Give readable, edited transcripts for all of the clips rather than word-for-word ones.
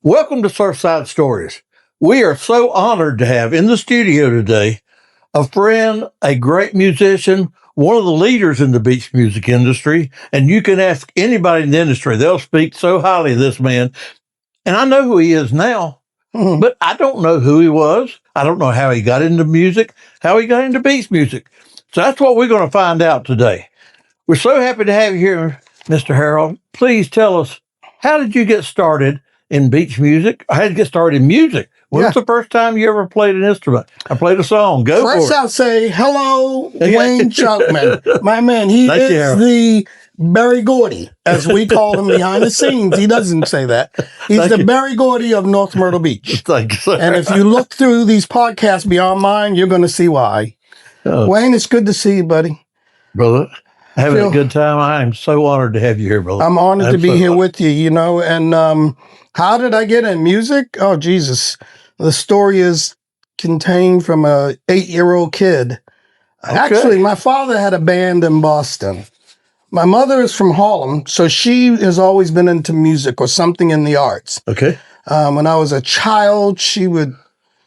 Welcome to Surfside Stories. We are so honored to have in the studio today a friend, a great musician, one of the leaders in the beach music industry. And you can ask anybody in the industry, they'll speak so highly of this man. And I know who he is now, but I don't know who he was. I don't know how he got into music, how he got into beach music. So that's what we're going to find out today. We're so happy to have you here, Mr. Harold. Please tell us, how did you get started in beach music? How did you get started in music? When was the first time you ever played an instrument? I played a song. Go First, for it. I'll say hello, Wayne Troutman. My man, he Thank you, is Harold. the Barry Gordy, as we call him behind the scenes. He doesn't say that. He's Thank the you. Barry Gordy of North Myrtle Beach. Thank you, sir. And if you look through these podcasts beyond mine, you're going to see why. Oh, Wayne, it's good to see you, buddy. brother, having Phil, a good time. I am so honored to have you here, brother. I'm honored to be here with you, you know. And how did I get in music? Oh, Jesus. The story is contained from a 8-year-old kid. Okay. Actually, my father had a band in Boston. My mother is from Harlem, so she has always been into music or something in the arts. Okay. When I was a child, she would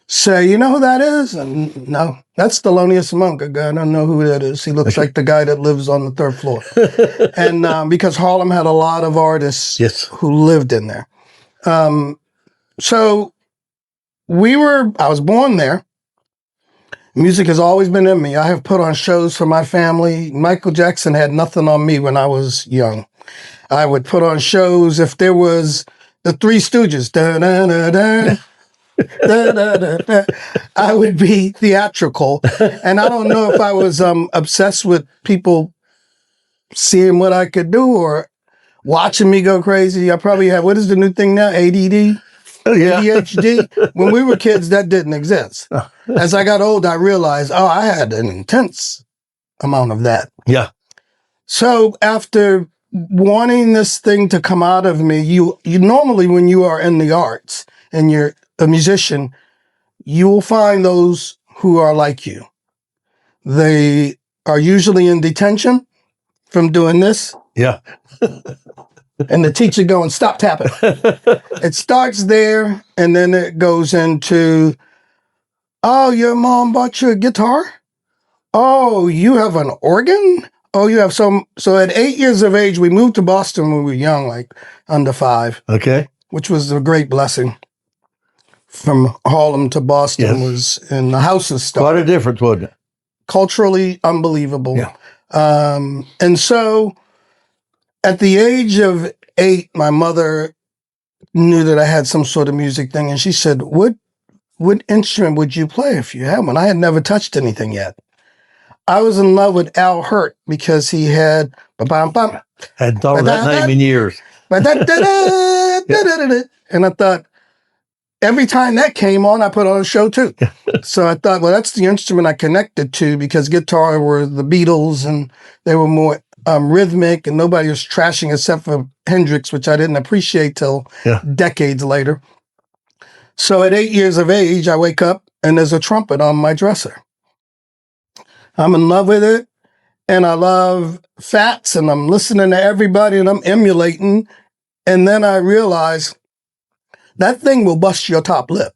say, "You know who that is?" And no, that's Thelonious Monk. I don't know who that is. He looks like the guy that lives on the 3rd floor. And because Harlem had a lot of artists who lived in there. So I was born there. Music has always been in me. I have put on shows for my family. Michael Jackson had nothing on me when I was young. I would put on shows if there was the Three Stooges. Da, da, da, da. Da, da, da, da. I would be theatrical. And I don't know if I was obsessed with people seeing what I could do or watching me go crazy. I probably had, what is the new thing now? ADD? ADHD. When we were kids, that didn't exist. As I got older, I realized, I had an intense amount of that. Yeah. So after wanting this thing to come out of me, you normally, when you are in the arts and you're a musician, you will find those who are like you. They are usually in detention from doing this. Yeah. And the teacher going, "Stop tapping." It starts there, and then it goes into, "Oh, your mom bought you a guitar? Oh, you have an organ? Oh, you have some." So at 8 years of age, we moved to Boston when we were young, like under 5. Okay. Which was a great blessing. From Harlem to Boston was in the house of stuff. Quite a difference, wasn't it? Culturally unbelievable. Yeah. And so at the age of 8, my mother knew that I had some sort of music thing. And she said, what instrument would you play if you had one? I had never touched anything yet. I was in love with Al Hurt because he had Hadn't thought of that name in years. And I thought, every time that came on, I put on a show too. So I thought, well, that's the instrument I connected to, because guitar were the Beatles and they were more rhythmic and nobody was trashing except for Hendrix, which I didn't appreciate till decades later. So at 8 years of age, I wake up and there's a trumpet on my dresser. I'm in love with it, and I love Fats, and I'm listening to everybody and I'm emulating. And then I realize that thing will bust your top lip.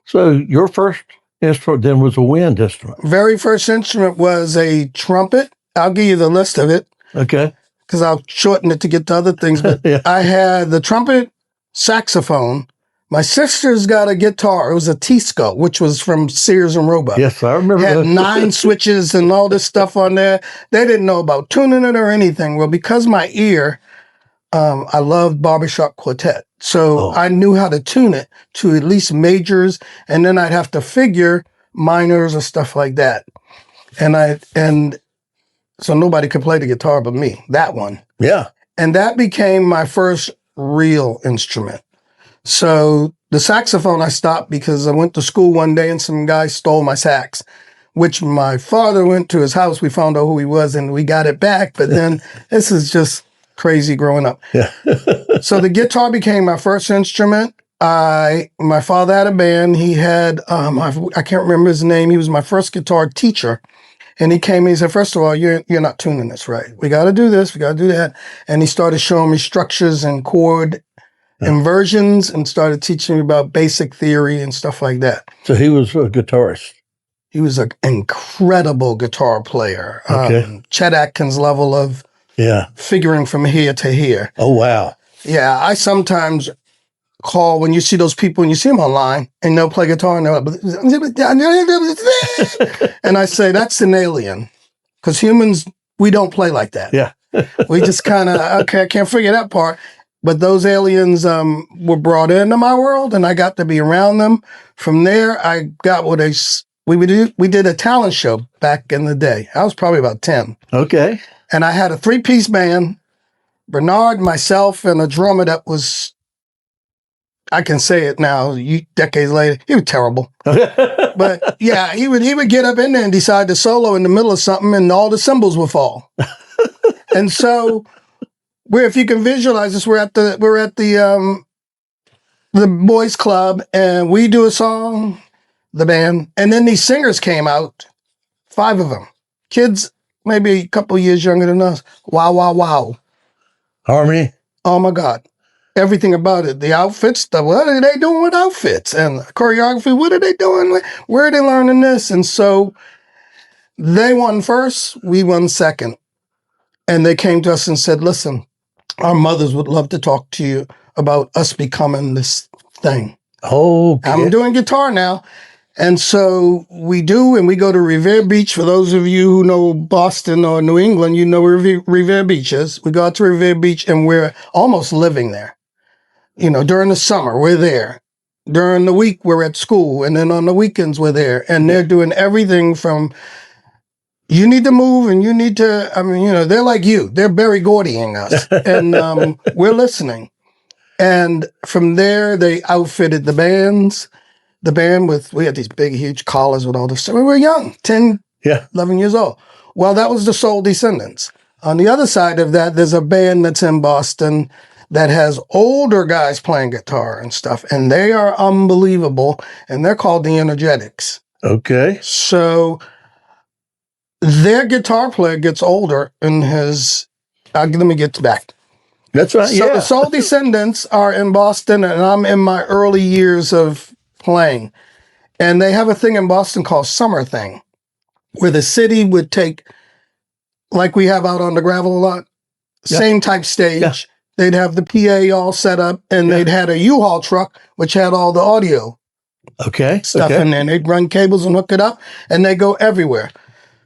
So your first instrument then was a wind instrument. Very first instrument was a trumpet. I'll give you the list of it. Okay. Because I'll shorten it to get to other things. But I had the trumpet, saxophone. My sister's got a guitar. It was a Tisco, which was from Sears and Roebuck. Yes, I remember. Had 9 switches and all this stuff on there. They didn't know about tuning it or anything. Well, because my ear, I loved barbershop quartet. So I knew how to tune it to at least majors, and then I'd have to figure minors or stuff like that. And so nobody could play the guitar but me, that one. Yeah. And that became my first real instrument. So the saxophone I stopped because I went to school one day and some guy stole my sax, which my father went to his house. We found out who he was and we got it back. But then this is just crazy growing up. Yeah. So the guitar became my first instrument. My father had a band. He had, I can't remember his name. He was my first guitar teacher. And he came and he said, first of all, you're not tuning this right. We got to do this. We got to do that. And he started showing me structures and chord inversions and started teaching me about basic theory and stuff like that. So he was a guitarist. He was an incredible guitar player. Okay. Chet Atkins level of figuring from here to here. Oh, wow. Yeah, I sometimes call when you see those people and you see them online and they'll play guitar and they're like, and I say, that's an alien. Because humans, we don't play like that. Yeah. We just kind of, okay, I can't figure that part. But those aliens were brought into my world and I got to be around them. From there, I got what we did a talent show back in the day. I was probably about 10. Okay. And I had a 3-piece band, Bernard, myself, and a drummer that was, I can say it now, decades later, he was terrible. But yeah, he would get up in there and decide to solo in the middle of something and all the cymbals would fall. And so if you can visualize this, we're at the boys club and we do a song, the band, and then these singers came out, 5 of them, kids maybe a couple years younger than us. Wow, wow, wow. Harmony. Oh my God. Everything about it. The outfits, what are they doing with outfits? And choreography, what are they doing? Where are they learning this? And so they won first, we won second. And they came to us and said, listen, our mothers would love to talk to you about us becoming this thing. Oh, okay. I'm doing guitar now. And so we do, and we go to Revere Beach. For those of you who know Boston or New England, you know where Revere Beach is. We go out to Revere Beach and we're almost living there. You know, during the summer, we're there. During the week, we're at school. And then on the weekends, we're there. And they're doing everything from, you need to move and you need to, I mean, you know, they're like you. They're Berry Gordying us. And we're listening. And from there, they outfitted the bands. The band we had these big, huge collars with all this. So we were young, 10, 11 years old. Well, that was the Soul Descendants. On the other side of that, there's a band that's in Boston that has older guys playing guitar and stuff. And they are unbelievable. And they're called the Energetics. Okay. So their guitar player gets older and let me get back. That's right, So the Soul Descendants are in Boston and I'm in my early years of playing. And they have a thing in Boston called Summer Thing, where the city would take, like we have out on the gravel a lot, same type stage. Yeah. They'd have the PA all set up and they'd had a U-Haul truck, which had all the audio stuff in there. And they'd run cables and hook it up and they go everywhere.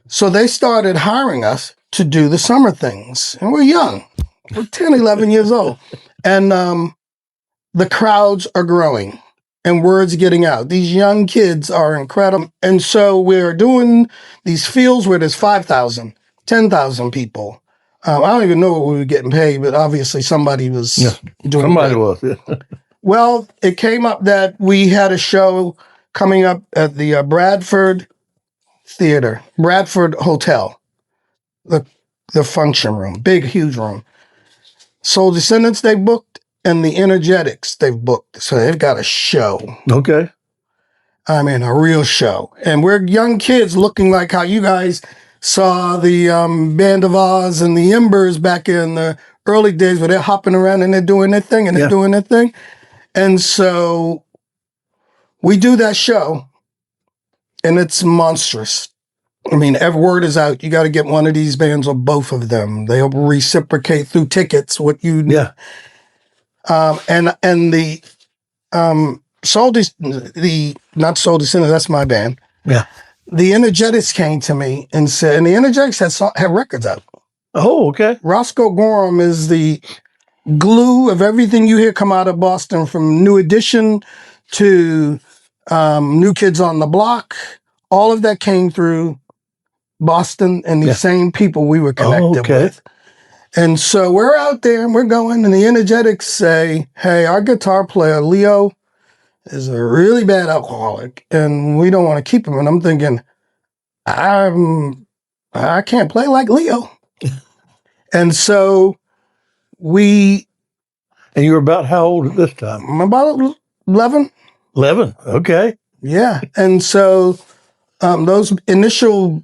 So they started hiring us to do the summer things. And we're young. We're 10, 11 years old. And the crowds are growing and word's getting out. These young kids are incredible. And so we're doing these fields where there's 5,000, 10,000 people. I don't even know what we were getting paid, but obviously somebody was doing somebody was. Well, it came up that we had a show coming up at the Bradford Theater, Bradford Hotel, the function room, big, huge room. Soul Descendants they booked, and the Energetics they've booked. So they've got a show. Okay. I mean, a real show. And we're young kids looking like how you guys saw the Band of Oz and the Embers back in the early days where they're hopping around and they're doing their thing and they're doing their thing. And so we do that show and it's monstrous. I mean, every word is out. You got to get one of these bands or both of them. They'll reciprocate through tickets what you need. Yeah. And the not Soul Descendants, that's my band. Yeah. The Energetics came to me and said, and the Energetics had records out. Oh, okay. Roscoe Gorham is the glue of everything you hear come out of Boston, from New Edition to New Kids on the Block. All of that came through Boston and the same people we were connected with. And so we're out there and we're going, and the Energetics say, hey, our guitar player, Leo, is a really bad alcoholic and we don't want to keep him. And I'm thinking, I can't play like Leo. And so And you were about how old at this time? I'm about 11. 11, okay. Yeah. And so those initial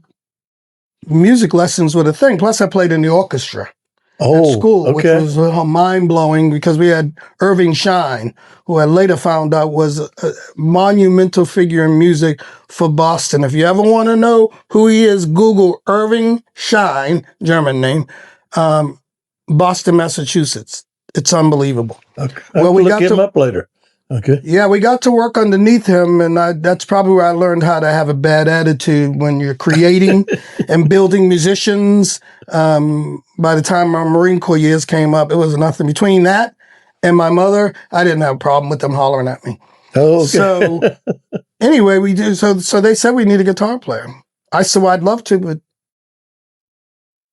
music lessons were the thing. Plus I played in the orchestra. at Oh, school, which okay. was mind-blowing because we had Irving Schein, who I later found out was a monumental figure in music for Boston. If you ever want to know who he is, Google Irving Schein, German name, Boston, Massachusetts. It's unbelievable. Okay. Well, we look him up later. Okay. Yeah, we got to work underneath him, and that's probably where I learned how to have a bad attitude when you're creating and building musicians. By the time my Marine Corps years came up, it was nothing. Between that and my mother, I didn't have a problem with them hollering at me. Oh, okay. So anyway, we do. So they said we need a guitar player. I said, well, I'd love to, but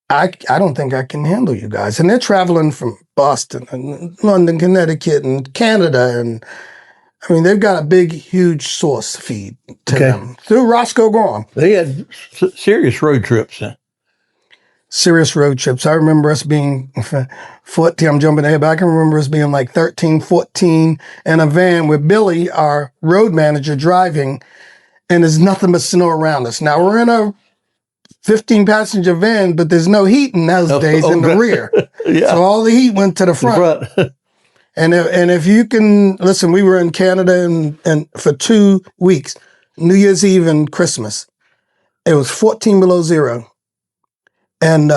I don't think I can handle you guys. And they're traveling from Boston and London, Connecticut, and Canada, and I mean, they've got a big, huge source feed to them through Roscoe Gorham. They had serious road trips then. Serious road trips. I remember us being 14. I'm jumping ahead, but I can remember us being like 13, 14 in a van with Billy, our road manager, driving, and there's nothing but snow around us. Now, we're in a 15-passenger van, but there's no heat in those days in the rear. Yeah. So all the heat went to the front. And if you can listen, we were in Canada and for 2 weeks, New Year's Eve and Christmas. It was 14 below zero. And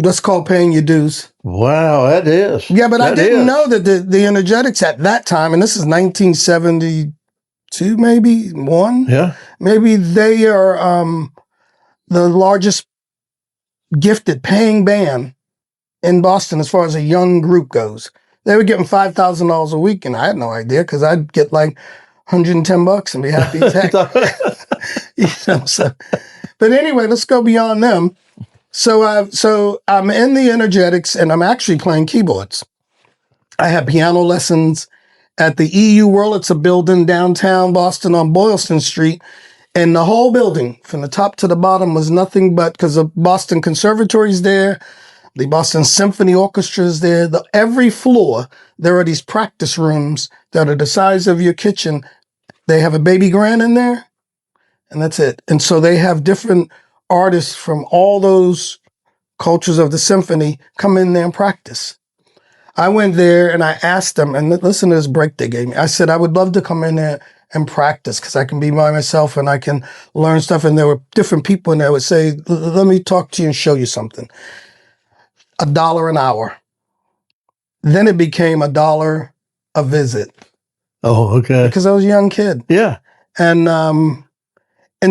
that's called paying your dues. Wow, that is. Yeah, but I didn't know that the energetics at that time, and this is 1972, maybe one. Yeah. Maybe they are the largest gifted paying band in Boston as far as a young group goes. They were getting $5,000 a week, and I had no idea because I'd get like $110 and be happy as heck. But anyway, let's go beyond them. So I'm in the energetics, and I'm actually playing keyboards. I have piano lessons at the EU World. It's a building downtown Boston on Boylston Street. And the whole building, from the top to the bottom, was nothing but, because the Boston Conservatory's there, the Boston Symphony Orchestra is there. Every floor, there are these practice rooms that are the size of your kitchen. They have a baby grand in there, and that's it. And so they have different artists from all those cultures of the symphony come in there and practice. I went there and I asked them, and listen to this break they gave me. I said, I would love to come in there and practice because I can be by myself and I can learn stuff. And there were different people in there would say, let me talk to you and show you something. $1 an hour. Then it became $1 a visit. Oh, okay. Because I was a young kid. Yeah. And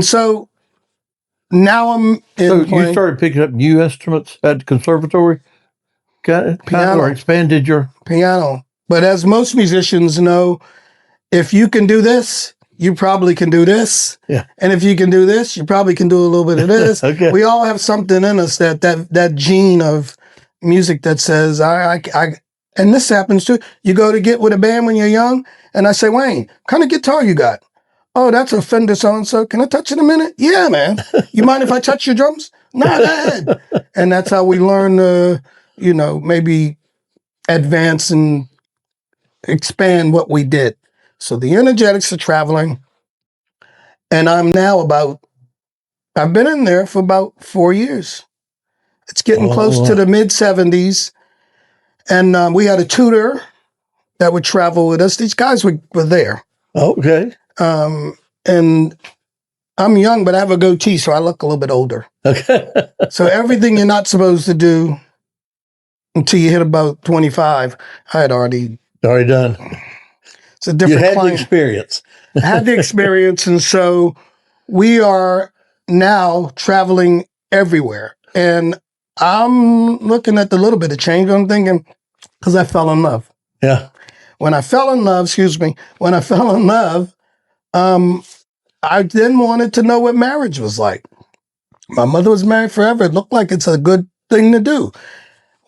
so now I'm in. So you started picking up new instruments at the conservatory? Piano. Or expanded your piano. But as most musicians know, if you can do this, you probably can do this. Yeah. And if you can do this, you probably can do a little bit of this. Okay. We all have something in us that gene of music that says, I and this happens too. You go to get with a band when you're young, and I say, Wayne, what kind of guitar you got? Oh, that's a Fender so-and-so. Can I touch it a minute? Yeah, man. You mind if I touch your drums? No, go ahead. And that's how we learn to, maybe advance and expand what we did. So the energetics are traveling. And I'm now I've been in there for about 4 years. It's getting close to the mid-70s. And we had a tutor that would travel with us. These guys were there. Okay. And I'm young, but I have a goatee, so I look a little bit older. Okay. So everything you're not supposed to do until you hit about 25, I had already done. It's a different client. You had the experience. I had the experience, and so we are now traveling everywhere. And I'm looking at the little bit of change. I'm thinking, because I fell in love. Yeah. When I fell in love, I then wanted to know what marriage was like. My mother was married forever. It looked like it's a good thing to do.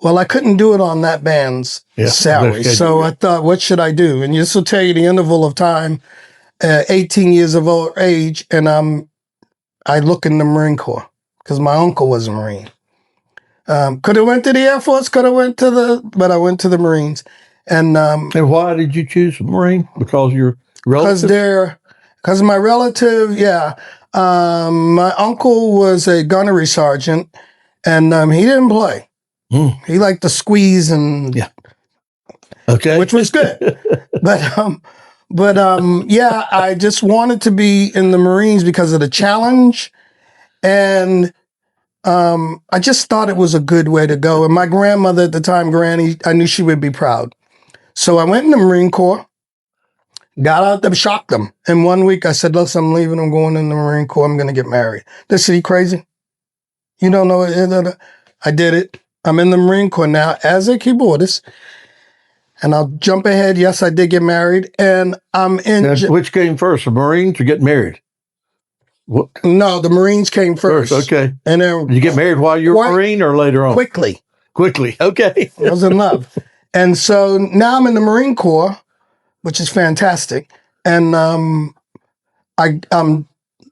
Well, I couldn't do it on that band's salary. So I thought, what should I do? And this will tell you the interval of time, 18 years of old age, and I look in the Marine Corps because my uncle was a Marine. Could have went to the Air Force, but I went to the Marines. And why did you choose Marine? Because your relative? Because my relative, yeah. My uncle was a gunnery sergeant, And he didn't play. Mm. He liked to squeeze and Okay, which was good. But yeah, I just wanted to be in the Marines because of the challenge, and I just thought it was a good way to go. And my grandmother at the time, Granny, I knew she would be proud. So I went in the Marine Corps, got out there, shocked them. And 1 week I said, listen, I'm leaving. I'm going in the Marine Corps. I'm going to get married. They said, you crazy? You don't know it? I did it. I'm in the Marine Corps now as a keyboardist. And I'll jump ahead. Yes, I did get married. And I'm in. Now, which came first, the Marines or get married? What? No, the Marines came first. Okay. And then did you get married while you were a Marine or later on? Quickly. Okay. I was in love. And so now I'm in the Marine Corps, which is fantastic. And I'm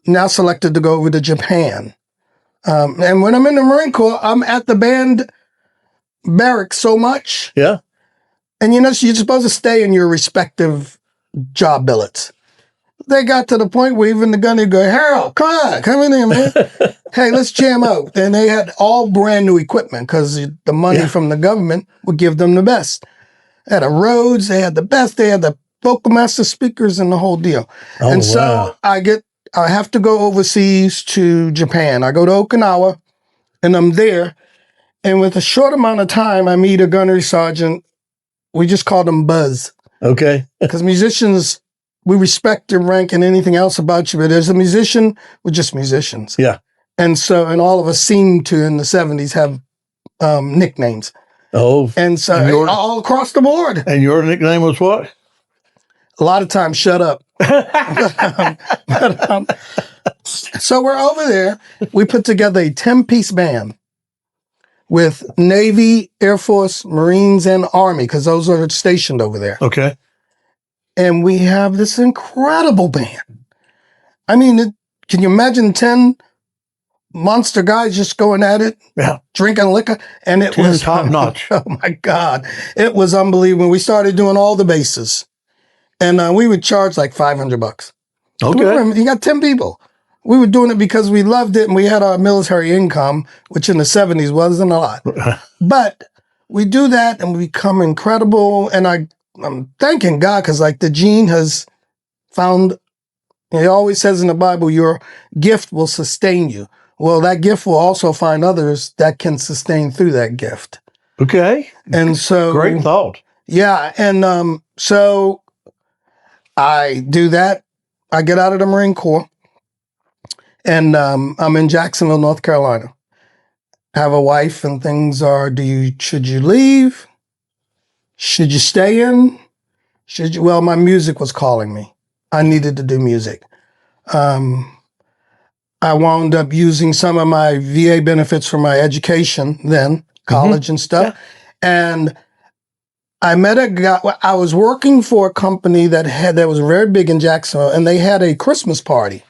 now selected to go over to Japan. And when I'm in the Marine Corps, I'm at the band barracks so much. Yeah. And you're supposed to stay in your respective job billets. They got to the point where even the gunner go, Harold, come in here, man. Hey, let's jam out. And they had all brand new equipment because the money from the government would give them the best. They had the Rhodes, they had the best, they had the Vocal Master speakers and the whole deal. Oh, and so wow. I have to go overseas to Japan. I go to Okinawa and I'm there. And with a short amount of time, I meet a gunnery sergeant. We just called him Buzz. Okay. Because musicians, we respect their rank and anything else about you, but as a musician, we're just musicians. Yeah. And all of us seem to, in the 70s, have nicknames. Oh. And so all across the board. And your nickname was what? A lot of times, shut up. So we're over there. We put together a 10-piece band with Navy, Air Force, Marines, and Army, because those are stationed over there. Okay. And we have this incredible band. I mean, can you imagine 10 monster guys just going at it? Yeah. Drinking liquor? And it was top notch. Oh, my God. It was unbelievable. We started doing all the bases. And we would charge like $500. Okay. You got 10 people. We were doing it because we loved it and we had our military income, which in the 70s wasn't a lot. But we do that and we become incredible. And I'm thanking God because like the gene has found, he always says in the Bible, your gift will sustain you. Well, that gift will also find others that can sustain through that gift. Okay. And so. Great thought. Yeah. And so I do that. I get out of the Marine Corps. And I'm in Jacksonville, North Carolina. I have a wife and things are, should you leave? Should you stay in? Well, my music was calling me. I needed to do music. I wound up using some of my VA benefits for my education then, college and stuff. Yeah. And I met a guy, I was working for a company that was very big in Jacksonville and they had a Christmas party.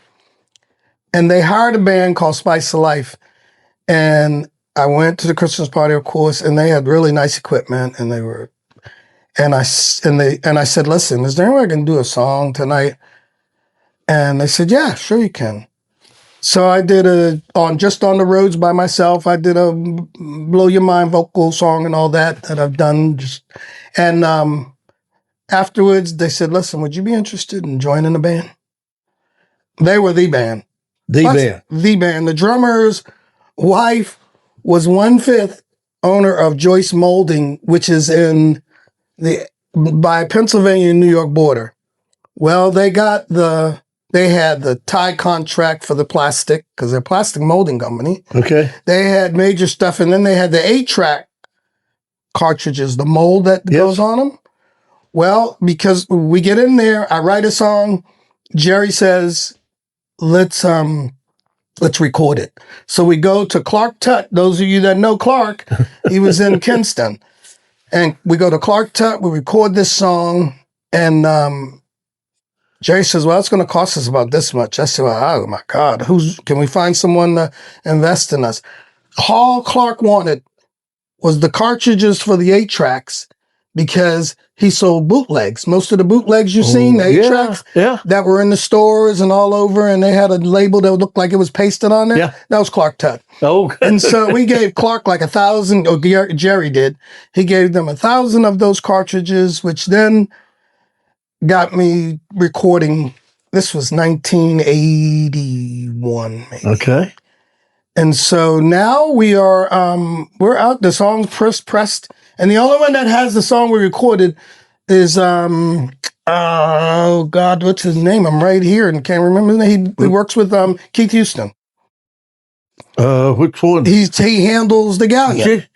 And they hired a band called Spice of Life. And I went to the Christmas party, of course, and they had really nice equipment. And I said, listen, is there any way I can do a song tonight? And they said, yeah, sure you can. So I did Just on the Roads by myself. I did a Blow Your Mind vocal song and all that I've done. And afterwards they said, listen, would you be interested in joining the band? They were the band. The band. The drummer's wife was 1/5 owner of Joyce Molding, which is by Pennsylvania and New York border. Well, they had the tie contract for the plastic because they're a plastic molding company. Okay. They had major stuff, and then they had the 8-track cartridges, the mold that goes on them. Well, because we get in there, I write a song. Jerry says, let's record it. So we go to Clark Tut. Those of you that know Clark, he was in Kinston. And we go to Clark Tut, we record this song, and Jerry says, well, it's going to cost us about this much. I said, well, oh my God, can we find someone to invest in us? All Clark wanted was the cartridges for the 8 tracks because he sold bootlegs. Most of the bootlegs you've seen, the 8 tracks that were in the stores and all over, and they had a label that looked like it was pasted on there. That was Clark Tutt. Oh, and so we gave Clark like 1,000, or Jerry did. He gave them 1,000 of those cartridges, which then got me recording. This was 1981, maybe. Okay. And so now we're out. The song's pressed, and the only one that has the song we recorded is oh God, what's his name? I'm right here and can't remember his name. He works with Keith Houston. Which one? He handles the Galleon.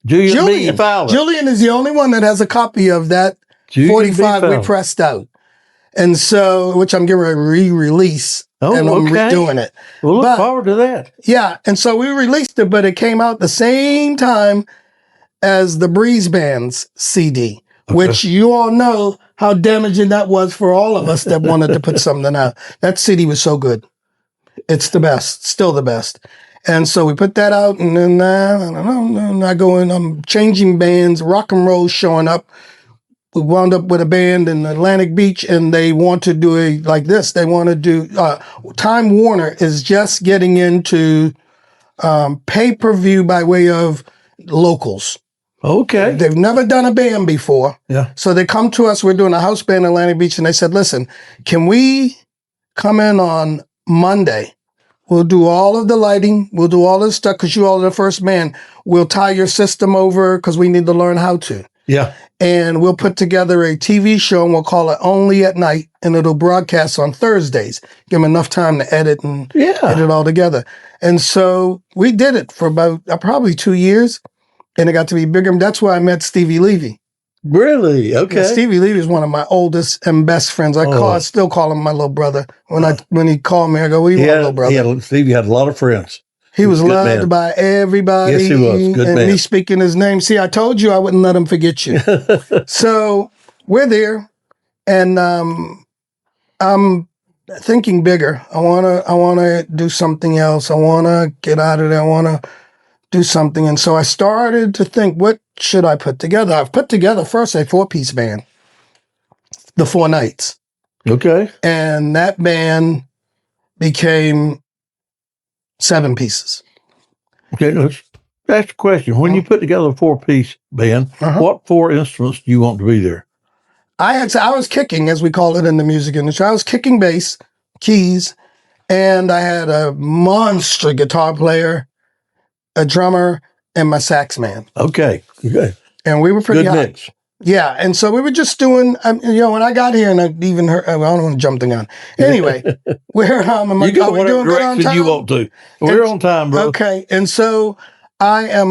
Julian Fowler. Julian is the only one that has a copy of that 45 we pressed out. And so, which I'm getting ready to re-release, and I'm redoing it. We'll look forward to that. Yeah, and so we released it, but it came out the same time as the Breeze Band's CD, which you all know how damaging that was for all of us that wanted to put something out. That CD was so good. It's the best, still the best. And so we put that out, and then I'm changing bands, rock and roll showing up. We wound up with a band in Atlantic Beach, and they want to do like this. They want to do, Time Warner is just getting into pay-per-view by way of locals. Okay. They've never done a band before. Yeah. So they come to us. We're doing a house band in Atlantic Beach, and they said, listen, can we come in on Monday? We'll do all of the lighting. We'll do all this stuff because you all are the first band. We'll tie your system over because we need to learn how to. Yeah. And we'll put together a TV show, and we'll call it Only at Night, and it'll broadcast on Thursdays. Give them enough time to edit and edit it all together. And so we did it for about probably 2 years, and it got to be bigger. That's where I met Stevie Levy. Really? Okay. Yeah, Stevie Levy is one of my oldest and best friends. I still call him my little brother. When he called me, I go, "Well, you want little brother?" Stevie had a lot of friends. He was loved by everybody. Yes, he was. Good man. Me speaking his name. See, I told you I wouldn't let him forget you. So we're there, and I'm thinking bigger. I wanna do something else. I wanna get out of there. I wanna do something. And so I started to think, what should I put together? I've put together first a 4-piece band, the Four Nights. Okay. And that band became 7 pieces. Okay, let's ask a question. When you put together a 4-piece band, what 4 instruments do you want to be there? I was kicking, as we call it in the music industry. I was kicking bass, keys, and I had a monster guitar player, a drummer, and my sax man. Okay, good. And we were pretty good hot. mix. Yeah, and so we were just doing, when I got here, and I even heard, I don't want to jump the gun. Anyway, we're you go whatever direction you want to. We're on time, bro. Okay, and so I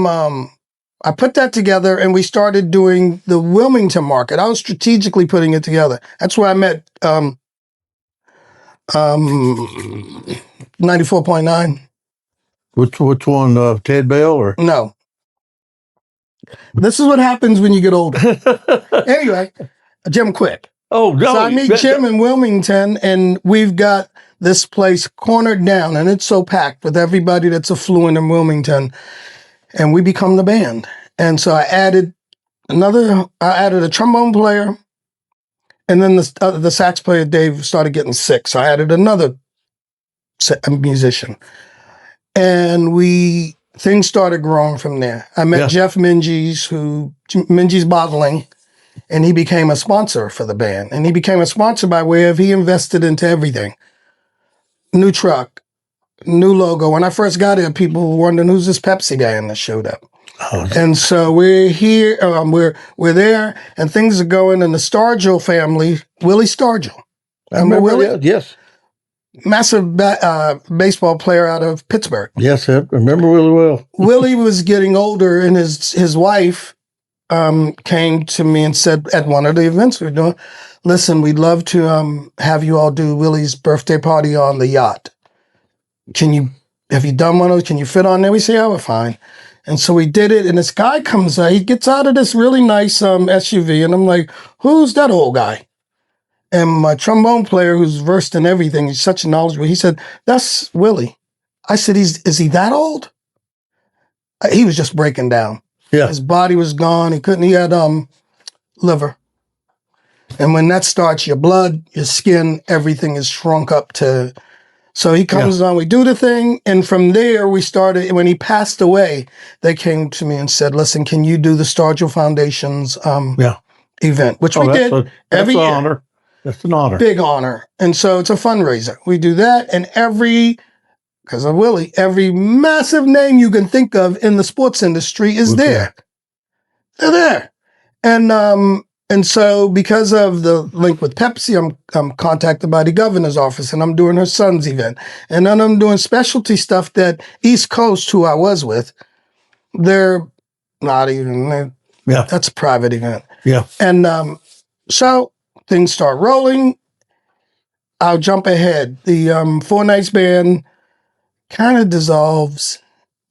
put that together, and we started doing the Wilmington market. I was strategically putting it together. That's where I met 94.9. Which one, Ted Bell or? No. This is what happens when you get older. Anyway, Jim Quick. Oh, no. So I meet Jim in Wilmington, and we've got this place cornered down, and it's so packed with everybody that's affluent in Wilmington, and we become the band. And so I added a trombone player, and then the sax player, Dave, started getting sick. So I added another musician. And things started growing from there. I met Jeff Minges, Minges Bottling, and he became a sponsor for the band. And he became a sponsor by way of he invested into everything. New truck, new logo. When I first got here, people were wondering, who's this Pepsi guy that showed up? Oh. And so we're here, we're there, and things are going. And the Stargell family, Willie Stargell. Remember Willie? Yes. Massive baseball player out of Pittsburgh. Yes, I remember Willie well. Willie was getting older, and his wife came to me and said at one of the events we were doing, listen, we'd love to have you all do Willie's birthday party on the yacht. Have you done one of those? Can you fit on there? We say, oh, we're fine. And so we did it, and this guy comes out. He gets out of this really nice SUV, and I'm like, who's that old guy? And my trombone player, who's versed in everything, he's such knowledgeable, he said, that's Willie. I said, is he that old? He was just breaking down. Yeah. His body was gone. He had liver. And when that starts, your blood, your skin, everything is shrunk up to. So he comes on, we do the thing. And from there, we started. When he passed away, they came to me and said, listen, can you do the Stargill Foundation's event? Which we did every year. Honor. That's an honor. Big honor. And so it's a fundraiser. We do that. And because of Willie, every massive name you can think of in the sports industry is there. They're there. And so because of the link with Pepsi, I'm contacted by the governor's office, and I'm doing her son's event. And then I'm doing specialty stuff that East Coast, who I was with, they're not even, that's a private event. Yeah. And so things start rolling. I'll jump ahead. The Four Nights Band kind of dissolves,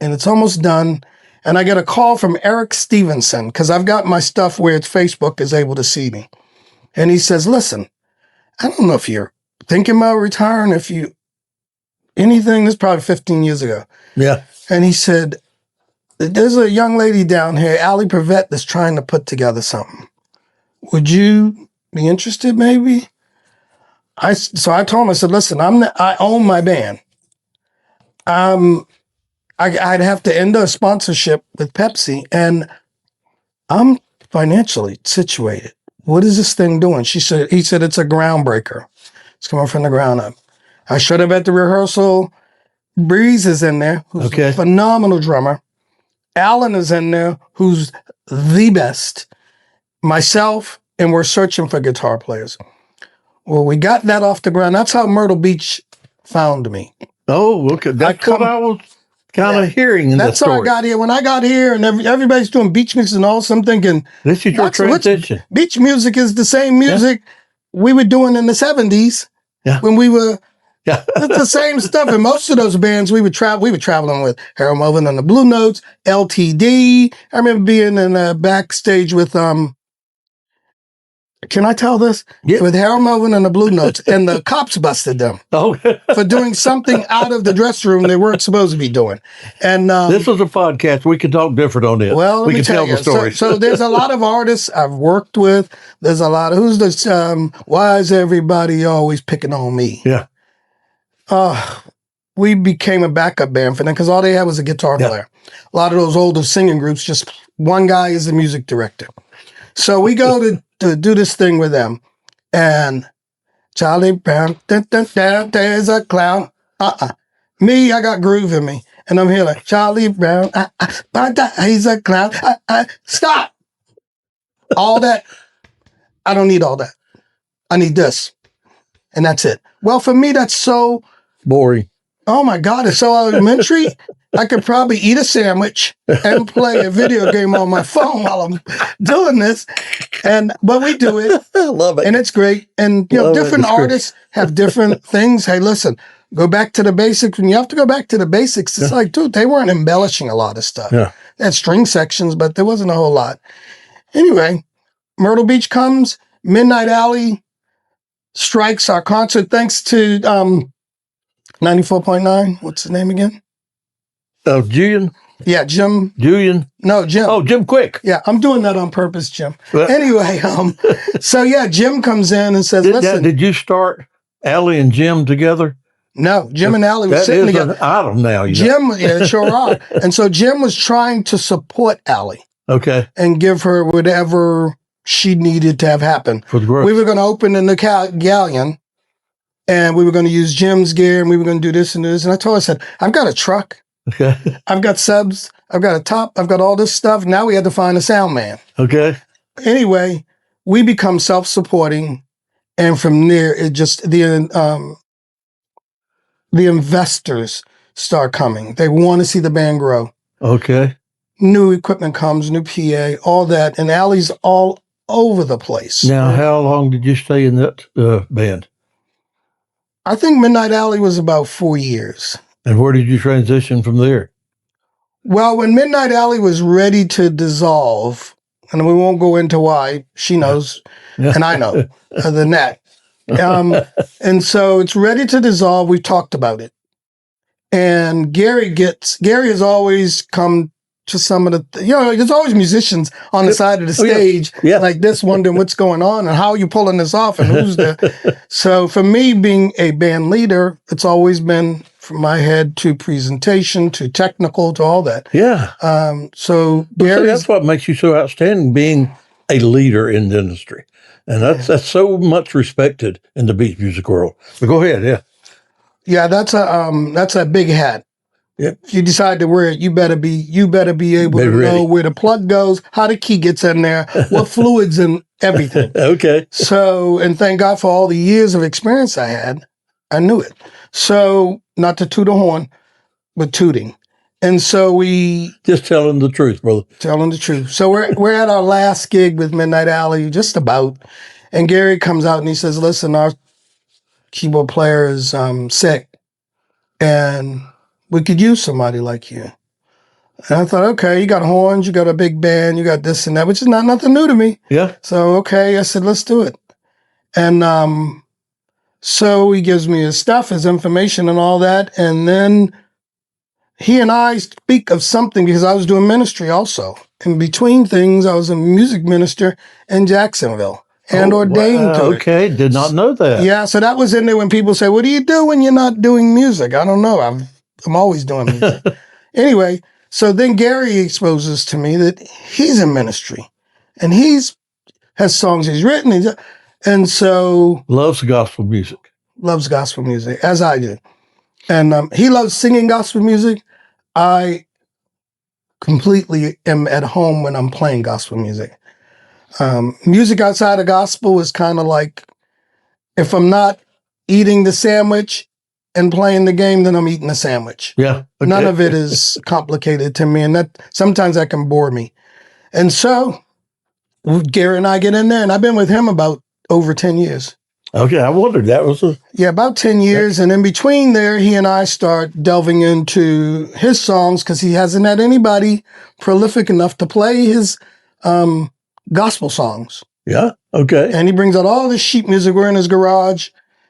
and it's almost done. And I get a call from Eric Stevenson, because I've got my stuff where it's Facebook is able to see me. And he says, listen, I don't know if you're thinking about retiring, this is probably 15 years ago. Yeah. And he said, there's a young lady down here, Allie Prevette, that's trying to put together something. Would you be interested maybe? So I told him, I said, listen, I own my band. I'd have to end a sponsorship with Pepsi, and I'm financially situated. What is this thing doing? He said, it's a groundbreaker. It's coming from the ground up. I showed up at the rehearsal. Breeze is in there, who's a phenomenal drummer. Alan is in there, who's the best. Myself, and we're searching for guitar players. Well, we got that off the ground. That's how Myrtle Beach found me. Oh, okay. That's what I was kind of hearing in that story. That's how I got here. When I got here and everybody's doing beach music and all, so I'm thinking, this is your transition. Beach music is the same music we were doing in the 70s when we were, it's the same stuff. And most of those bands we were traveling with Harold Melvin and the Blue Notes, LTD. I remember being in a backstage with, can I tell this? Yeah. With Harold Melvin and the Blue Notes, and the cops busted them for doing something out of the dressing room they weren't supposed to be doing. And this was a podcast. We can talk different on this. Well, we can tell the story. So there's a lot of artists I've worked with. There's a lot of why is everybody always picking on me? Yeah. We became a backup band for them because all they had was a guitar player. A lot of those older singing groups, just one guy is the music director. So we go to do this thing with them, and Charlie Brown, there's a clown. Me, I got groove in me, and I'm here like Charlie Brown, he's a clown. Stop. All that. I don't need all that. I need this, and that's it. Well, for me, that's so boring. Oh my God, it's so elementary. I could probably eat a sandwich and play a video game on my phone while I'm doing this. But we do it. I love it. And it's great. And different artists have different things. Hey, listen, go back to the basics. When you have to go back to the basics, it's like, dude, they weren't embellishing a lot of stuff. Yeah. They had string sections, but there wasn't a whole lot. Anyway, Myrtle Beach comes, Midnight Alley strikes our concert thanks to 94.9. What's the name again? Julian? Yeah, Jim. Julian? No, Jim. Oh, Jim Quick. Yeah, I'm doing that on purpose, Jim. Anyway, so yeah, Jim comes in and says, listen. Did you start Allie and Jim together? No, Jim and Allie were sitting together. An item now. Jim, yeah, sure are. And so Jim was trying to support Allie. Okay. And give her whatever she needed to have happen. For the group. We were going to open in the Galleon, and we were going to use Jim's gear, and we were going to do this and this. And I told her, I said, I've got a truck. Okay. I've got subs. I've got a top. I've got all this stuff. Now we had to find a sound man. Okay. Anyway, we become self-supporting. And from there, it just, the investors start coming. They want to see the band grow. Okay. New equipment comes, new PA, all that. And Allie's all over the place. Now, how long did you stay in that band? I think Midnight Alley was about 4 years. And where did you transition from there? Well, when Midnight Alley was ready to dissolve, and we won't go into why, she knows, and I know, the net. And so it's ready to dissolve. We talked about it. And Gary has always come to some of the, there's always musicians on the side of the stage like this, wondering what's going on and how are you pulling this off and who's the. So for me, being a band leader, it's always been from my head to presentation to technical to all that. Yeah. So that's what makes you so outstanding, being a leader in the industry. And that's so much respected in the beach music world. But go ahead, yeah. Yeah, that's a big hat. Yep. If you decide to wear it, you better be able to know where the plug goes, how the key gets in there, what fluids and everything. Okay. So, and thank God for all the years of experience I had, I knew it. So, not to toot a horn, but tooting. And so we just telling the truth, brother. Telling the truth. So we're at our last gig with Midnight Alley, just about, and Gary comes out and he says, "Listen, our keyboard player is sick, and we could use somebody like you." And I thought, okay, you got horns, you got a big band, you got this and that, which is nothing new to me. Yeah. So, okay, I said, let's do it. And so he gives me his stuff, his information and all that. And then he and I speak of something because I was doing ministry also. In between things, I was a music minister in Jacksonville and ordained to it. Okay, did not know that. Yeah, so that was in there when people say, what do you do when you're not doing music? I don't know. I'm always doing music. Anyway, so then Gary exposes to me that he's in ministry and has songs he's written. And so loves gospel music. Loves gospel music, as I do. And he loves singing gospel music. I completely am at home when I'm playing gospel music. Music outside of gospel is kind of like, if I'm not eating the sandwich and playing the game, then I'm eating the sandwich. Yeah. Okay. None of it is complicated to me. And that sometimes that can bore me. And so Gary and I get in there, and I've been with him about over 10 years. Okay, I wondered that was about 10 years. And in between there, he and I start delving into his songs because he hasn't had anybody prolific enough to play his gospel songs. Yeah, okay. And he brings out all this sheet music. We're in his garage.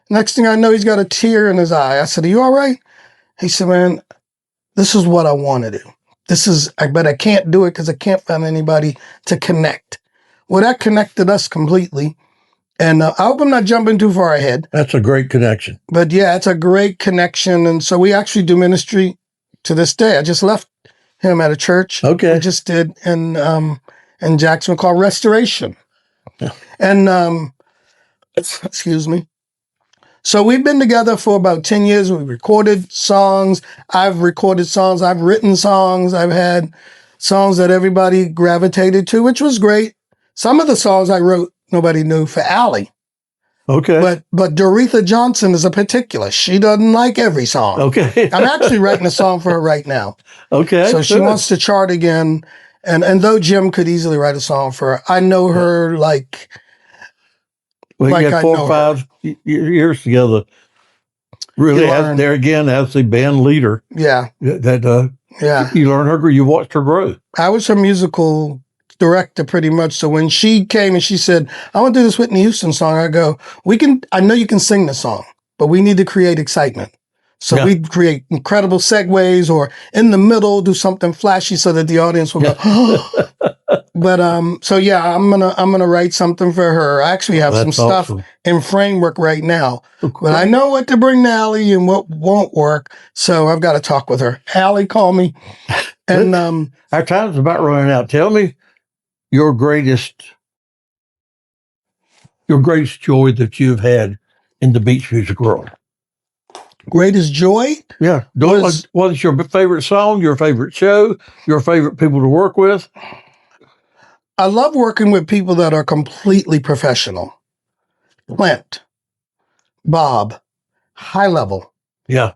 Next thing I know, he's got a tear in his eye. I said, are you all right? He said, man, this is what I want to do. But I can't do it because I can't find anybody to connect. Well, that connected us completely. And I hope I'm not jumping too far ahead. That's a great connection. But yeah, it's a great connection. And so we actually do ministry to this day. I just left him at a church. Okay. We just did in Jacksonville called Restoration. Yeah. And excuse me. So we've been together for about 10 years. We recorded songs. I've recorded songs. I've written songs. I've had songs that everybody gravitated to, which was great. Some of the songs I wrote, nobody knew for Allie. Okay. But Doretha Johnson is a particular. She doesn't like every song. Okay. I'm actually writing a song for her right now. Okay. So she wants to chart again. And though Jim could easily write a song for her, I know her like you had 4 or 5 years together. Really, there again, as the band leader. Yeah. You learned her, you watched her grow. I was her musical director pretty much. So when she came and she said, I want to do this Whitney Houston song, I go, I know you can sing the song, but we need to create excitement. So we create incredible segues or in the middle, do something flashy so that the audience will go, oh. But so yeah, I'm gonna write something for her. I actually have some stuff in framework right now. But I know what to bring to Allie and what won't work. So I've got to talk with her. Allie, call me. And our time's about running out. Tell me your greatest joy that you've had in the beach music world. Greatest joy? Yeah. What is your favorite song, your favorite show, your favorite people to work with? I love working with people that are completely professional. Clint, Bob, high level. Yeah.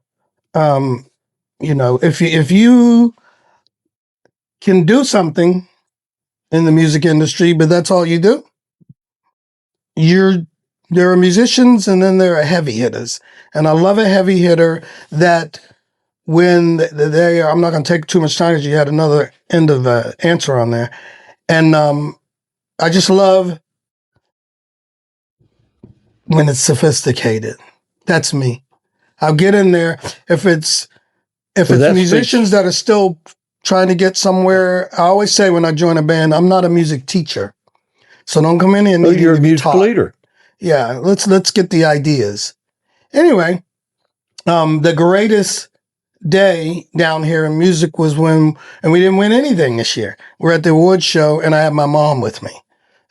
If you can do something in the music industry, but that's all you do, there are musicians and then there are heavy hitters. And I love a heavy hitter that when they are, I'm not going to take too much time because you had another end of answer on there. And I just love when it's sophisticated. That's me. I'll get in there. If it's musicians that are still trying to get somewhere. I always say when I join a band, I'm not a music teacher. So don't come in here and You're a to be music taught. leader. Yeah, let's get the ideas. Anyway, the greatest day down here in music was and we didn't win anything this year. We're at the awards show and I had my mom with me.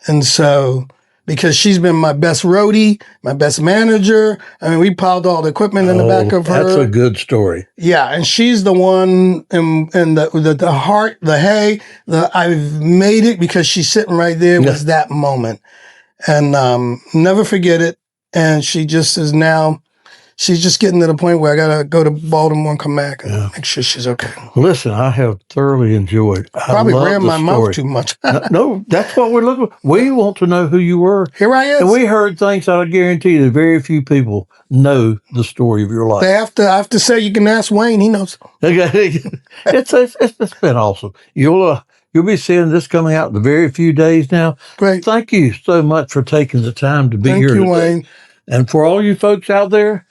And so, because she's been my best roadie, my best manager, I mean, we piled all the equipment in the back of her. That's a good story. Yeah, and she's the one in the heart, the hey, I've made it because she's sitting right there was that moment. And never forget it. And she just is now, she's just getting to the point where I got to go to Baltimore and come back and make sure she's okay. Listen, I have thoroughly enjoyed. Probably ran my mouth too much. No, that's what we're looking for. We want to know who you were. Here I am. And we heard things that I guarantee that very few people know the story of your life. I have to say, you can ask Wayne. He knows. Okay. It's been awesome. You'll be seeing this coming out in a very few days now. Great. Thank you so much for taking the time to be here. Thank you, Wayne. And for all you folks out there,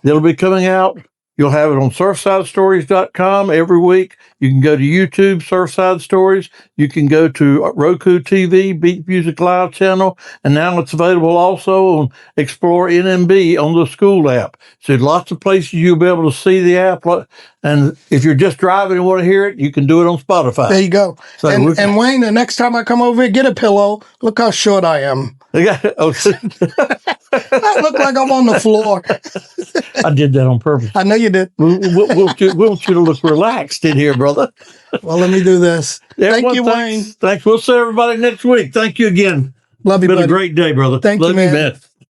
it'll be coming out. You'll have it on surfsidestories.com every week. You can go to YouTube, Surfside Stories. You can go to Roku TV, Beat Music Live channel. And now it's available also on Explore NMB on the school app. So lots of places you'll be able to see the app. And if you're just driving and want to hear it, you can do it on Spotify. There you go. So and Wayne, the next time I come over here, get a pillow. Look how short I am. I look like I'm on the floor. I did that on purpose. I know you did. We want you to look relaxed in here, brother. Well, let me do this. Thank you, Wayne. Thanks. We'll see everybody next week. Thank you again. Love you, It's been buddy. a great day, brother. Thank Love you, man.